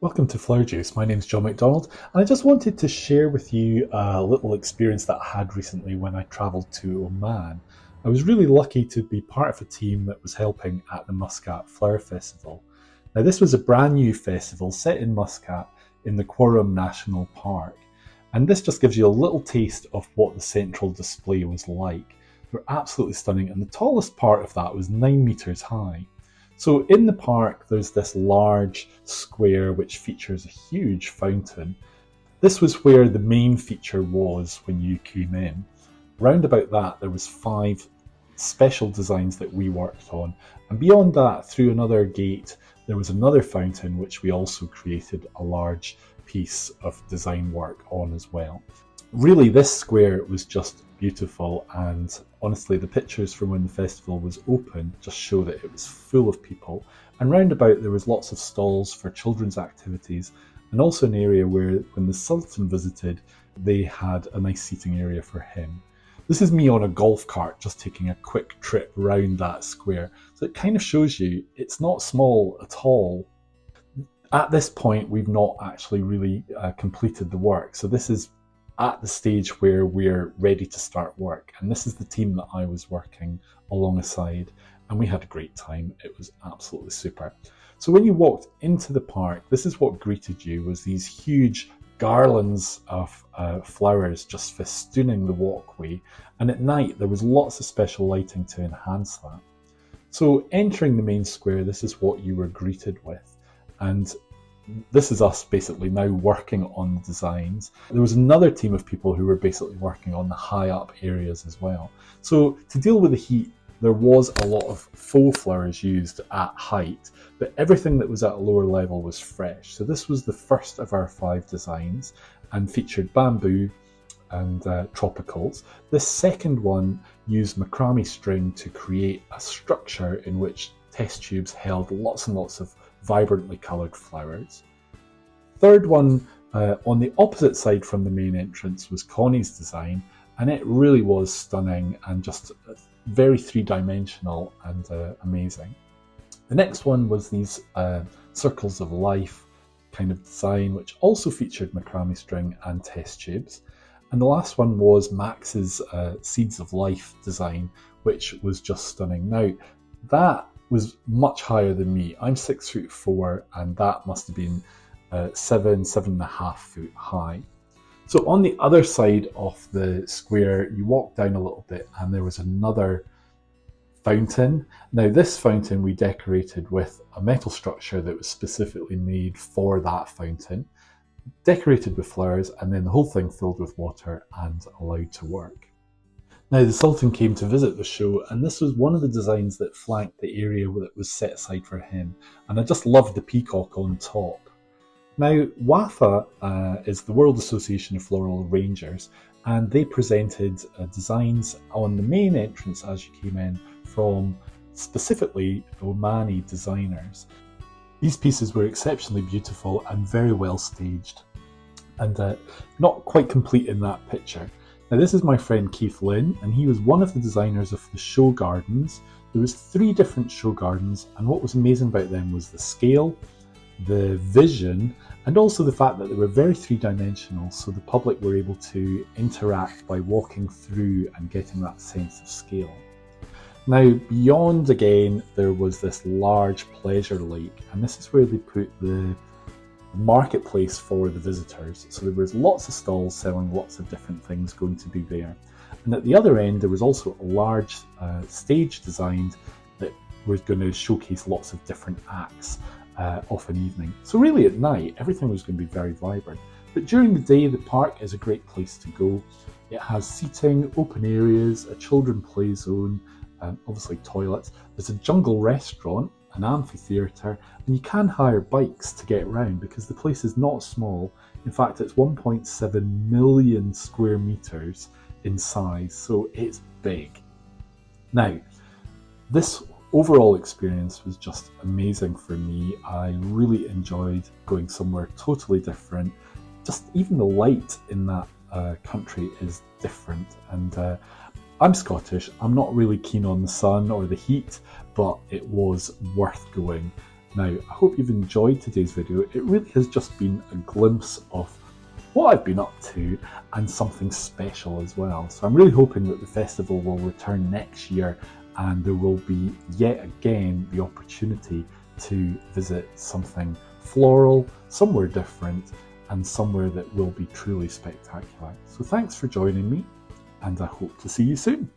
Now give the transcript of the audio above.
Welcome to Flower Joos. My name's John McDonald, and I just wanted to share with you a little experience that I had recently when I travelled to Oman. I was really lucky to be part of a team that was helping at the Muscat Flower Festival. Now, this was a brand new festival set in Muscat in the Quorum National Park, and this just gives you a little taste of what the central display was like. They're absolutely stunning, and the tallest part of that was 9 metres high. So in the park, there's this large square which features a huge fountain. This was where the main feature was when you came in. Round about that, there was 5 special designs that we worked on. And beyond that, through another gate, there was another fountain which we also created a large piece of design work on as well. Really, this square was just beautiful, and honestly the pictures from when the festival was open just show that it was full of people, and round about there was lots of stalls for children's activities, and also an area where when the Sultan visited they had a nice seating area for him. This is me on a golf cart just taking a quick trip round that square, so it kind of shows you it's not small at all. At this point we've not actually really completed the work, so this is at the stage where we're ready to start work, and this is the team that I was working alongside, and we had a great time. It was absolutely super. So when you walked into the park, this is what greeted you, was these huge garlands of flowers just festooning the walkway, and at night there was lots of special lighting to enhance that. So entering the main square, this is what you were greeted with, and this is us basically now working on the designs. There was another team of people who were basically working on the high up areas as well. So to deal with the heat, there was a lot of faux flowers used at height, but everything that was at a lower level was fresh. So this was the first of our 5 designs and featured bamboo and tropicals. This second one used macrame string to create a structure in which test tubes held lots and lots of vibrantly coloured flowers. Third one, on the opposite side from the main entrance, was Connie's design, and it really was stunning and just very 3-dimensional and amazing. The next one was these circles of life kind of design, which also featured macrame string and test tubes. And the last one was Max's seeds of life design, which was just stunning. Now, that was much higher than me. I'm 6'4", and that must have been 7.5 feet high. So on the other side of the square, you walk down a little bit and there was another fountain. Now this fountain we decorated with a metal structure that was specifically made for that fountain, decorated with flowers, and then the whole thing filled with water and allowed to work. Now, the Sultan came to visit the show, and this was one of the designs that flanked the area that was set aside for him, and I just loved the peacock on top. Now, WAFA is the World Association of Floral Arrangers, and they presented designs on the main entrance as you came in from specifically Omani designers. These pieces were exceptionally beautiful and very well staged, and not quite complete in that picture. Now, this is my friend Keith Lynn, and he was one of the designers of the show gardens. There was 3 different show gardens, and what was amazing about them was the scale, the vision, and also the fact that they were very 3-dimensional, so the public were able to interact by walking through and getting that sense of scale. Now, beyond again, there was this large pleasure lake, and this is where they put the marketplace for the visitors. So there was lots of stalls selling lots of different things going to be there. And at the other end, there was also a large stage designed that was going to showcase lots of different acts of an evening. So really at night, everything was going to be very vibrant. But during the day, the park is a great place to go. It has seating, open areas, a children play zone, obviously toilets. There's a jungle restaurant, an amphitheatre, and you can hire bikes to get around because the place is not small. In fact, it's 1.7 million square metres in size, so it's big. Now, this overall experience was just amazing for me. I really enjoyed going somewhere totally different. Just even the light in that country is different, and I'm Scottish. I'm not really keen on the sun or the heat, but it was worth going. Now, I hope you've enjoyed today's video. It really has just been a glimpse of what I've been up to and something special as well. So I'm really hoping that the festival will return next year and there will be yet again the opportunity to visit something floral, somewhere different, and somewhere that will be truly spectacular. So thanks for joining me, and I hope to see you soon.